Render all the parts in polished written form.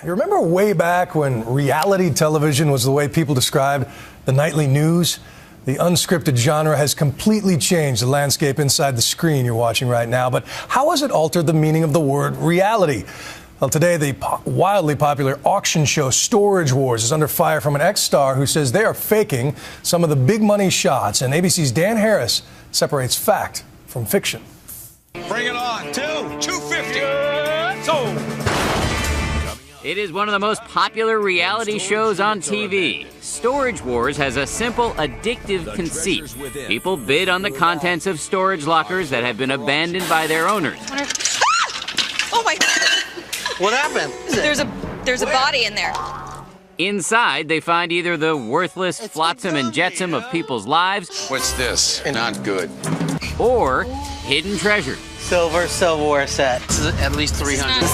You remember way back when reality television was the way people described the nightly news? The unscripted genre has completely changed the landscape inside the screen you're watching right now. But how has it altered the meaning of the word reality? Well, today, the wildly popular auction show Storage Wars is under fire from an ex-star who says they are faking some of the big money shots. And ABC's Dan Harris separates fact from fiction. Bring it on. 250. Sold. It is one of the most popular reality shows on TV. Storage Wars has a simple, addictive conceit. People bid on the contents of storage lockers that have been abandoned by their owners. Oh my God! What happened? There's a body in there. Inside, they find either the worthless flotsam and jetsam of people's lives. What's this? Not good. Or hidden treasures. Silverware set. This is at least 300.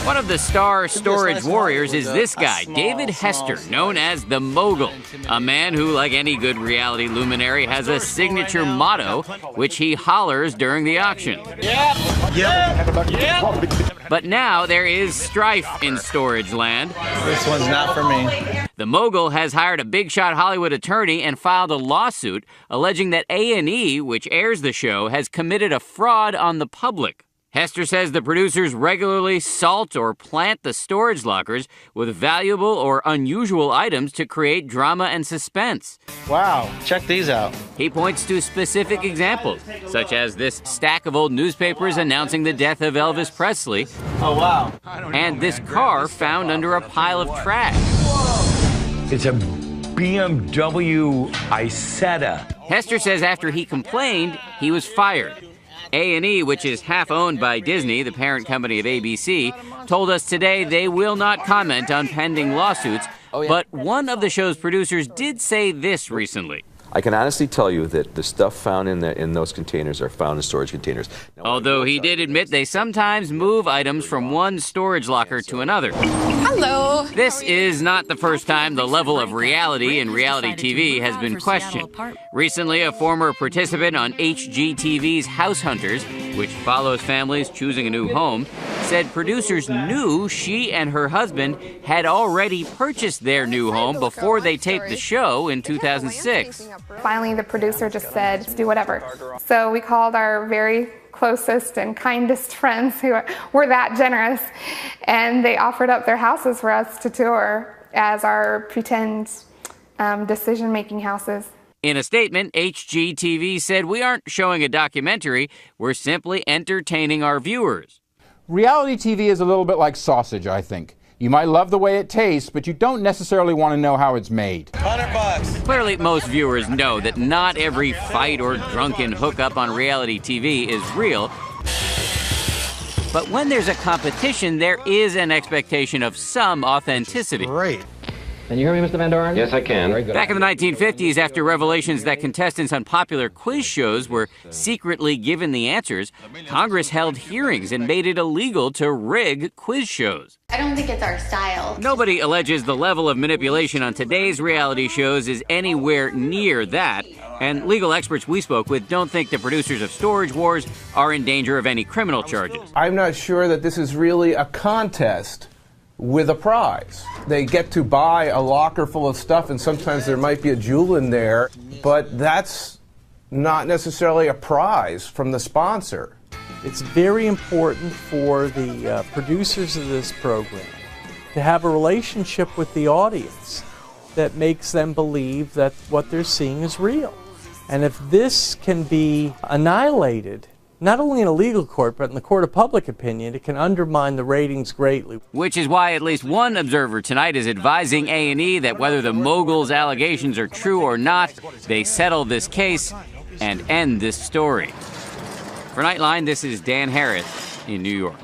One of the star storage warriors is this guy, David Hester, known as the Mogul, a man who, like any good reality luminary, has a signature motto, which he hollers during the auction. But now there is strife in storage land. This one's not for me. The Mogul has hired a big-shot Hollywood attorney and filed a lawsuit alleging that A&E, which airs the show, has committed a fraud on the public. Hester says the producers regularly salt or plant the storage lockers with valuable or unusual items to create drama and suspense. Wow, check these out. He points to specific examples, such as this stack of old newspapers announcing the death of Elvis Presley. Oh, wow. And this car found under a pile of trash. It's a BMW Isetta. Hester says after he complained, he was fired. A&E, which is half owned by Disney, the parent company of ABC, told us today they will not comment on pending lawsuits. But one of the show's producers did say this recently. I can honestly tell you that the stuff found in those containers are found in storage containers. Now, although he did admit they sometimes move items from one storage locker to another. Hello. This is not the first time the level of reality in reality TV has been questioned. Recently, a former participant on HGTV's House Hunters, which follows families choosing a new home, said producers knew she and her husband had already purchased their new home before they taped the show in 2006. Finally, the producer just said, do whatever. So we called our very closest and kindest friends who were that generous, and they offered up their houses for us to tour as our pretend decision-making houses. In a statement, HGTV said, "We aren't showing a documentary, we're simply entertaining our viewers." Reality TV is a little bit like sausage, I think. You might love the way it tastes, but you don't necessarily want to know how it's made. $100. Clearly, most viewers know that not every fight or drunken hookup on reality TV is real. But when there's a competition, there is an expectation of some authenticity. Great. Can you hear me, Mr. Van Doren? Yes, I can. Very good. Back in the 1950s, after revelations that contestants on popular quiz shows were secretly given the answers, Congress held hearings and made it illegal to rig quiz shows. I don't think it's our style. Nobody alleges the level of manipulation on today's reality shows is anywhere near that, and legal experts we spoke with don't think the producers of Storage Wars are in danger of any criminal charges. I'm not sure that this is really a contest with a prize. They get to buy a locker full of stuff, and sometimes there might be a jewel in there, but that's not necessarily a prize from the sponsor. It's very important for the producers of this program to have a relationship with the audience that makes them believe that what they're seeing is real. And if this can be annihilated, not only in a legal court, but in the court of public opinion, it can undermine the ratings greatly. Which is why at least one observer tonight is advising A&E that whether the Mogul's allegations are true or not, they settle this case and end this story. For Nightline, this is Dan Harris in New York.